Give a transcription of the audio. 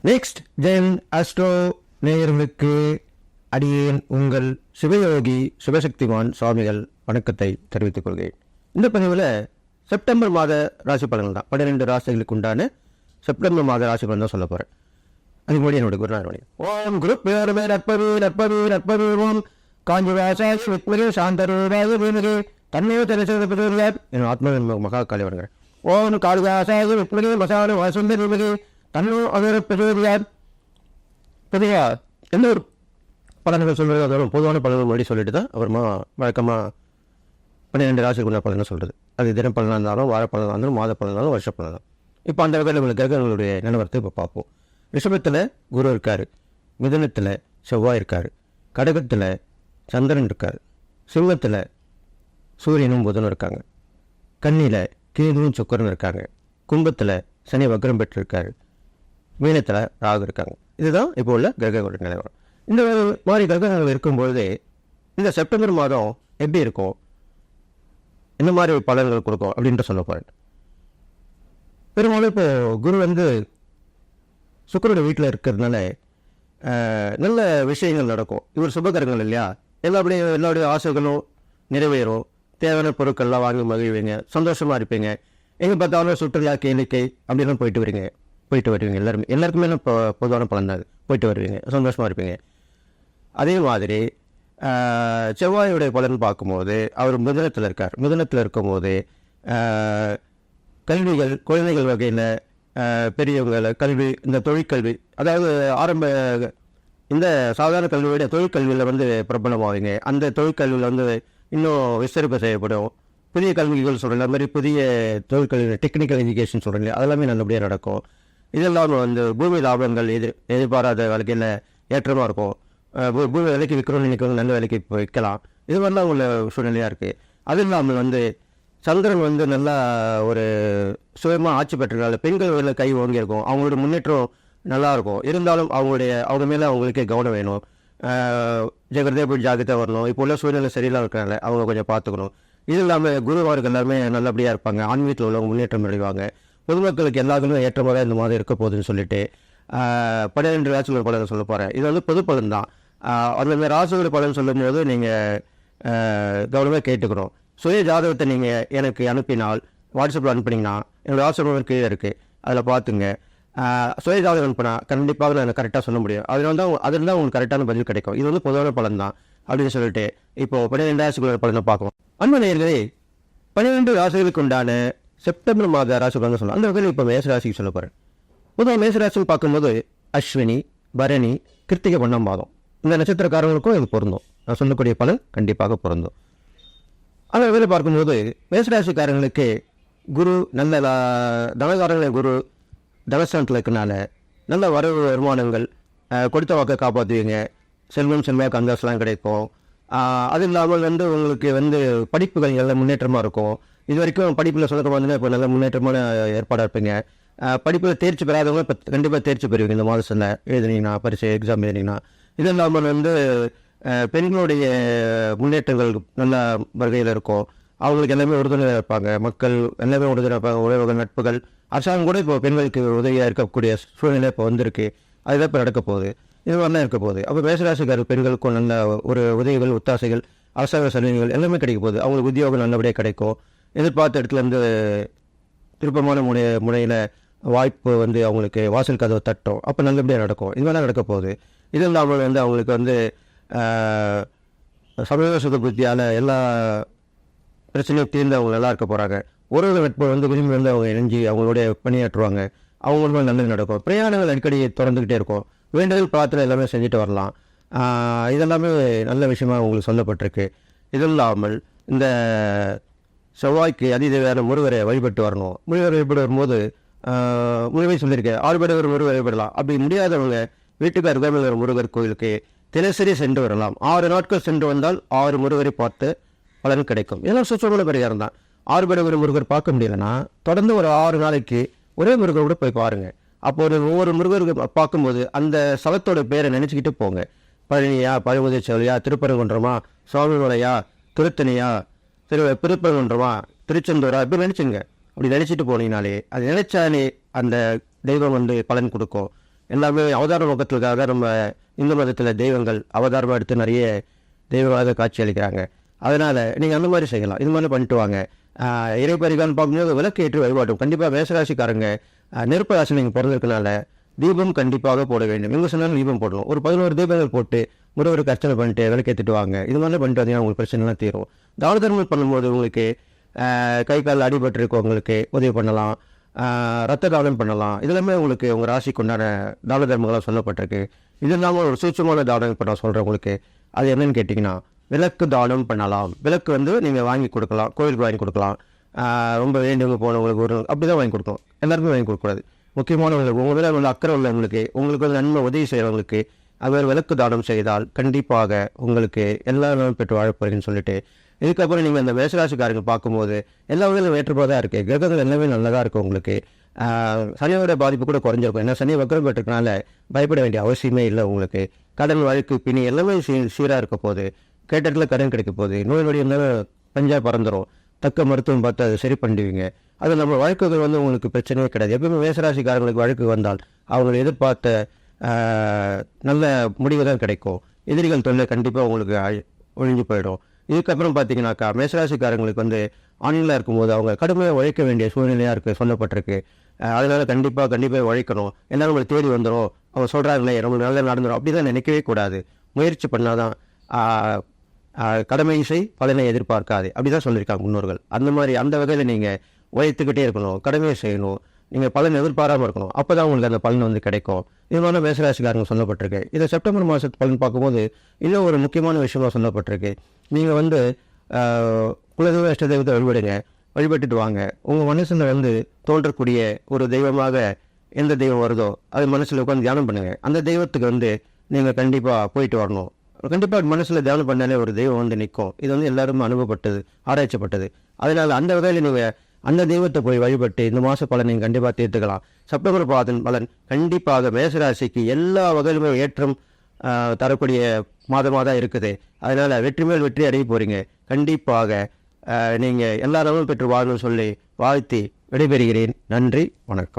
Next gen astro நேயர்களுக்கு அடியேன் உங்கள் சிவயோகி சிவசக்திமான் சுவாமிகள் வணக்கத்தை தெரிவித்துக் கொள்கிறேன். இந்த பதிவில் செப்டம்பர் மாத ராசி பலன்கள் தான், 12 ராசிகளுக்கு உண்டான செப்டம்பர் மாத ராசி பலன் தான் சொல்ல போகிறேன். அதுக்கு முன்னாடி என்னோட குருநாதர் ஓம் குருப் பேரவே நற்பவி நற்பவி நற்பவி ஓம் காஞ்சிவாசாய் வித்மகே சாந்தருராஜ வீணகே தன்மையோ தெரிவித்த என் ஆத்மா மகா காலி வருகிறேன். ஓம் காளிவாசாய் வித்மகே மசான வாசுந்தர் விமகே தன்னோ அவர் பெருவியார் பெரியா எந்த ஒரு பலன்கள் சொல்வது அதோட பொதுவான பலன்கள் முன்னாடி சொல்லிட்டு தான் அப்புறமா வழக்கமாக 12 ராசிக்கு உள்ள பலனை சொல்கிறது. அது தின பலனாக இருந்தாலும், வார பலனாக இருந்தாலும், மாத பலனாலும், வருஷ பலனாலும். இப்போ அந்த வகையில் உங்களுக்கு கிரகங்களுடைய நிலவரத்தை இப்போ பார்ப்போம். ரிஷபத்தில் குரு இருக்கார், மிதுனத்தில் செவ்வாய் இருக்கார், கடகத்தில் சந்திரன் இருக்கார், சிம்மத்தில் சூரியனும் புதனும் இருக்காங்க, கன்னியில் கேதுவும் சுக்கரன் இருக்காங்க, கும்பத்தில் சனி வக்ரம் பெற்றிருக்காரு, மீனத்தில் ராகு இருக்காங்க. இதுதான் இப்போ உள்ள கிரகங்களுடைய நிலவரம். இந்த மாதிரி கிரகங்கள் இருக்கும்பொழுது இந்த செப்டம்பர் மாதம் எப்படி இருக்கும், என்ன மாதிரி பலன்கள் கொடுக்கும் அப்படின்ட்டு சொல்ல போகிறேன். பெரும்பாலும் இப்போ குரு சுக்கரோட வீட்டில் இருக்கிறதுனால நல்ல விஷயங்கள் நடக்கும். இவர் சுபகரங்கள் இல்லையா, எல்லாருடைய ஆசைகளும் நிறைவேறும், தேவையான பொருட்கள்லாம் வாங்கி மகிழ்வீங்க, சந்தோஷமாக இருப்பீங்க. எங்கே பார்த்தாலும் சுற்றுலா கேளிக்கை அப்படின்லாம் போயிட்டு வருவீங்க. எல்லாருக்குமே பொதுவான பலன் தான், போயிட்டு வருவீங்க, சந்தோஷமாக இருப்பீங்க. அதே மாதிரி செவ்வாயுடைய பலன் பார்க்கும்போது அவர் மிதுனத்தில் இருக்கார். மிதுனத்தில் இருக்கும்போது கல்விகள், குழந்தைகள் வகையில் பெரியவங்களை கல்வி, இந்த தொழிற்கல்வி, அதாவது இந்த சாதாரண கல்வியோட தொழிற்கல்வியில் பிரபலமாவீங்க. அந்த தொழிற்கல்வியில் இன்னும் விஸ்தரிப்பு செய்யப்படும். புதிய கல்விகள் சொல்கிறேன், அது மாதிரி புதிய தொழிற்கல்வி, டெக்னிக்கல் எஜுகேஷன் சொல்கிறீங்க, அதெல்லாமே நல்லபடியாக நடக்கும். இதெல்லாம் பூமி லாபங்கள் எதிர்பாராத வாழ்க்கையில் ஏற்றமாக இருக்கும். பூமி வேலைக்கு விற்கிறோம், நினைக்கிறோம், நல்ல வேலைக்கு விற்கலாம். இது மாதிரிலாம் உள்ள சூழ்நிலையாக இருக்குது. அது இல்லாமல் சந்திரன் நல்லா ஒரு சுயமாக ஆட்சி பெற்றனால பெண்கள் வேலை கை ஓங்கியிருக்கும், அவங்களோட முன்னேற்றம் நல்லாயிருக்கும். இருந்தாலும் அவங்க மேலே அவங்களுக்கே கவனம் வேணும். ஜாகிரதையாக போய் ஜாகிரதையாக வரணும். இப்போ உள்ள சூழ்நிலை சரியில்லாம இருக்கிறனால அவங்க கொஞ்சம் பார்த்துக்கணும். இது இல்லாமல் குருவார்கள் எல்லாருமே நல்லபடியாக இருப்பாங்க, ஆன்மீகத்தில் உள்ளவங்க முன்னேற்றம் அடைவாங்க. பொதுமக்களுக்கு எல்லாருமே ஏற்றமாக இந்த மாதிரி இருக்க போகுதுன்னு சொல்லிட்டு 12 ராசிகள் பலன் சொல்ல போகிறேன். இது பொது பலன் தான். அந்த ராசிகள் பலன் சொல்லும்போது நீங்கள் கவனமாக கேட்டுக்கணும். சுய ஜாதகத்தை நீங்கள் எனக்கு அனுப்பினால், வாட்ஸ்அப்பில் அனுப்புனீங்கன்னா என்னோடய வாட்ஸ்அப் கீழே இருக்குது, அதில் பார்த்துங்க. சுய ஜாதகம் அனுப்பினா கண்டிப்பாக எனக்கு கரெக்டாக சொல்ல முடியும். அதில் தான் உங்களுக்கு கரெக்டான பதில் கிடைக்கும். இது பொதுவான பலன் தான் அப்படின்னு சொல்லிட்டு இப்போது 12 ராசிகளோட பலனை பார்க்கணும். அன்பு நேயர்களே, 12 ராசிகளுக்கு உண்டான செப்டம்பர் மாத ராசி பலன் சொல்லலாம். அந்த வகையில் இப்போ மேச ராசிக்கு சொல்ல போகிறேன். பொதுவாக மேச ராசின்னு பார்க்கும்போது அஸ்வினி, பரணி, கிருத்திகை, 1ஆம் மாதம் இந்த நட்சத்திரக்காரங்களுக்கும் இது பொருந்தும். நான் சொல்லக்கூடிய பலன் கண்டிப்பாக பொருந்தும். அந்த வகையில் பார்க்கும்போது மேசராசிக்காரங்களுக்கு குரு நல்ல தனகாரங்களை குரு தனஸ்தானத்தில் இருக்கனால நல்ல வரவு வருமானங்கள், கொடுத்த வாக்கை காப்பாற்றுவீங்க, செல்வம் செல்மையாக அந்தஸ்லாம் கிடைக்கும். அது இல்லாமல் உங்களுக்கு படிப்புகள் நல்ல முன்னேற்றமாக இருக்கும். இது வரைக்கும் படிப்பில் சொல்லக்கூடிய இப்போ நல்ல முன்னேற்றமான ஏற்பாடாக இருப்பீங்க. படிப்பில் தேர்ச்சி பெறாதவங்க இப்போ கண்டிப்பாக தேர்ச்சி பெறுவீங்க. இந்த மாதத்தில் எழுதுனீங்கன்னா, பரிசு எக்ஸாம் எழுதினீங்கன்னா. இது இல்லாமல் பெண்களுடைய முன்னேற்றங்கள் நல்ல வகையில் இருக்கும். அவங்களுக்கு எல்லாமே உறுதுணையாக இருப்பாங்க. மக்கள் எல்லாமே உறுதுணையாக இருப்பாங்க. உறவுகள், நட்புகள், அரசாங்கம் கூட இப்போ பெண்களுக்கு உதவியாக இருக்கக்கூடிய சூழ்நிலை இப்போ வந்திருக்கு. அதுதான் இப்போ நடக்க போகுது. இது மாதிரிலாம் இருக்க போகுது. அப்போ மேசராசிக்கார பெண்களுக்கும் நல்ல ஒரு உதவிகள், ஒத்தாசைகள், அரசாங்க சலுகைகள் எல்லாமே கிடைக்க போகுது. அவங்களுக்கு உத்தியோகம் நல்லபடியாக கிடைக்கும். எதிர்பார்த்த இடத்துலேருந்து திருப்பமான முறையில் வாய்ப்பு அவங்களுக்கு வாசல் கதவை தட்டும். அப்போ நல்லபடியாக நடக்கும். இது மாதிரிலாம் நடக்க போகுது. இது இல்லாமல் அவங்களுக்கு சமூக சுக புத்தியால் எல்லா பிரச்சனையும் தீர்ந்து அவங்க நல்லா இருக்க போகிறாங்க. உறவு நட்பு விரும்பி அவங்க இணைஞ்சி அவங்களுடைய பணியாற்றுவாங்க. அவங்களுக்கும் நல்லது நடக்கும். பிரயாணங்கள் அடிக்கடி தொடர்ந்துக்கிட்டே இருக்கும். வேண்டுதல் பிரார்த்தனை எல்லாமே செஞ்சுட்டு வரலாம். இதெல்லாமே நல்ல விஷயமாக உங்களுக்கு சொல்லப்பட்டிருக்கு. இது இல்லாமல் இந்த செவ்வாய்க்கு அதிதேவையான முருகரை வழிபட்டு வரணும். முருகரை வழிபட்டு வரும்போது முருகை சொல்லியிருக்கேன், 6 பேர் முருகர் வழிபடலாம். அப்படி முடியாதவங்க வீட்டுக்கு அருகாமையில் முருகர் கோயிலுக்கு தினசரி சென்று வரலாம். 6 நாட்கள் சென்று வந்தால் 6 முருகரை பார்த்து பலன் கிடைக்கும். இதெல்லாம் சுற்றமுள்ள பரிகாரம் தான். 6 பேர் ஒரு முருகர் பார்க்க முடியலன்னா தொடர்ந்து ஒரு 6 நாளைக்கு ஒரே முருகர் கூட போய் பாருங்கள். அப்போ ஒவ்வொரு முருகருக்கு பார்க்கும்போது அந்த ஸ்தலத்தோட பேரை நினச்சிக்கிட்டு போங்க. பழனியா, பழமுதிர்ச்சோலையா, திருப்பரங்குன்றமா, சுவாமிமலையா, திருத்தணியா, திருப்பரங்குன்றமா, திருச்செந்தூரா, இப்படி நினச்சிங்க. அப்படி நினச்சிட்டு போனீங்கனாலே அது நினைச்சாலே அந்த தெய்வம் பலன் கொடுக்கும். எல்லாமே அவதார நோக்கத்திற்காக தான் நம்ம இந்து மதத்தில் தெய்வங்கள் அவதாரமாக எடுத்து நிறைய தெய்வமாக காட்சி அளிக்கிறாங்க. அதனால் நீங்கள் அந்த மாதிரி செய்யலாம். இது மாதிரி பண்ணிட்டு வாங்க. இறை பரிகாரம் பார்க்கும்போது விளக்கு ஏற்றி வழிபாட்டும் கண்டிப்பாக மேசராசிக்காரங்க நெருப்பு ராசி நீங்கள் பிறந்திருக்கனால தீபம் கண்டிப்பாக போட வேண்டும். எங்கே சொன்னாலும் தீபம் போடணும். ஒரு 11 தீபங்கள் போட்டு முருகருக்கு அர்ச்சனை பண்ணிட்டு விளக்கேற்றிட்டு வாங்க. இது மாதிரி பண்ணிட்டு வந்தீங்கன்னா உங்களுக்கு பிரச்சனைலாம் தீரும். தான தர்மம் பண்ணும்போது உங்களுக்கு கை கால் அடிபட்டு இருக்கவங்களுக்கு உதவி பண்ணலாம், ரத்த தானம் பண்ணலாம். இதெல்லாமே உங்களுக்கு உங்கள் ராசிக்கு உண்டான தான தர்மங்களாக சொல்லப்பட்டிருக்கு. இது இல்லாமல் ஒரு சூட்சமான தானம் இப்போ நான் சொல்கிறேன் உங்களுக்கு. அது என்னன்னு கேட்டிங்கன்னா விளக்கு தானம் பண்ணலாம். விளக்கு வந்து நீங்கள் வாங்கி கொடுக்கலாம், கோயிலுக்கு வாங்கி கொடுக்கலாம். ரொம்ப வேண்டியவங்க போனவங்களுக்கு ஒரு அப்படி தான் வாங்கி கொடுக்கணும். எல்லாருமே வாங்கி கொடுக்கக்கூடாது. முக்கியமானவங்களுக்கு உங்கள் மேலே உள்ள அக்கறை உள்ளவங்களுக்கு, உங்களுக்கு வந்து நன்மை உதவி செய்கிறவங்களுக்கு அவர் விளக்கு தானம் செய்தால் கண்டிப்பாக உங்களுக்கு எல்லா நாளும் பெற்று வாழப்போறீங்கன்னு சொல்லிட்டு, இதுக்கப்புறம் நீங்கள் இந்த மேசராசிக்காரங்க பார்க்கும்போது எல்லா வகையிலும் ஏற்றப்போதாக இருக்குது. கிரகங்கள் எல்லாமே நல்லதாக இருக்கும். உங்களுக்கு சனியோட பாதிப்பு கூட குறைஞ்சிருக்கும். ஏன்னா சனி வக்கரம் பெற்றிருக்கனால பயப்பட வேண்டிய அவசியமே இல்லை. உங்களுக்கு கடன் வழக்கு பிணி எல்லாமே சீராக இருக்க போது, கேட்ட இடத்துல கடன் கிடைக்க போகுது. நோய் நொடி இருந்தாலும் பஞ்சா பறந்துடும். தக்க மருத்துவம் பார்த்து அதை சரி பண்ணிடுவீங்க. அது நம்ம வழக்குகள் வந்து உங்களுக்கு பிரச்சனையே கிடையாது. எப்பவுமே மேசராசிக்காரங்களுக்கு வழக்கு வந்தால் அவங்க எதிர்பார்த்த நல்ல முடிவு தான் கிடைக்கும். எதிரிகள் தொல்லை கண்டிப்பாக உங்களுக்கு ஒழிஞ்சு போயிடும். இதுக்கப்புறம் பார்த்தீங்கன்னாக்கா மேசராசிக்காரங்களுக்கு வந்து ஆன்லைனில் இருக்கும்போது அவங்க கடுமையாக உழைக்க வேண்டிய சூழ்நிலையாக இருக்குது சொல்லப்பட்டிருக்கு. அதனால் கண்டிப்பாக உழைக்கணும். எல்லாரும் உங்களுக்கு தேடி வந்துடும். அவங்க சொல்கிறாங்களே நம்மளுக்கு நல்லா நடந்துடும் அப்படி தான் நினைக்கவே கூடாது. முயற்சி பண்ணாதான் கடமை செய் பலனை எதிர்பார்க்காது அப்படி தான் சொல்லியிருக்காங்க முன்னோர்கள். அந்த மாதிரி அந்த வகையில் நீங்கள் உழைத்துக்கிட்டே இருக்கணும், கடமையை செய்யணும், நீங்கள் பலன் எதிர்பாராமல் இருக்கணும். அப்போ தான் உங்களுக்கு அந்த பலன் வந்து கிடைக்கும். இது மாதிரி மேசராசிக்காரங்க சொல்லப்பட்டிருக்கு. இதை செப்டம்பர் மாதத்து பலன் பார்க்கும்போது இன்னும் ஒரு முக்கியமான விஷயமாக சொல்லப்பட்டிருக்கு. நீங்கள் வந்து குலதெய்வ இஷ்ட தெய்வத்தை வழிபட்டுட்டு வாங்க. உங்கள் மனசில் வந்து தோன்றக்கூடிய ஒரு தெய்வமாக எந்த தெய்வம் வருதோ அது மனசில் உட்காந்து தியானம் பண்ணுங்கள். அந்த தெய்வத்துக்கு வந்து நீங்கள் கண்டிப்பாக போயிட்டு வரணும். கண்டிப்பாக மனசில் தியானம் பண்ணாலே ஒரு தெய்வம் வந்து நிற்கும். இது வந்து எல்லாருமே அனுபவப்பட்டது, ஆராய்ச்சப்பட்டது. அதனால் அந்த வகையில் நீங்கள் அந்த தெய்வத்தை போய் வழிபட்டு இந்த மாத பலன் நீங்கள் கண்டிப்பாக தீர்த்துக்கலாம். செப்டம்பர் பலன் கண்டிப்பாக மேசராசிக்கு எல்லா வகையிலுமே ஏற்றம் தரக்கூடிய மாதமாக தான் இருக்குது. அதனால் வெற்றி மேல் வெற்றி அடைய போகிறீங்க. கண்டிப்பாக நீங்கள் எல்லாரும் பெற்று வாழணும்னு சொல்லி வாழ்த்தி விடைபெறுகிறேன். நன்றி, வணக்கம்.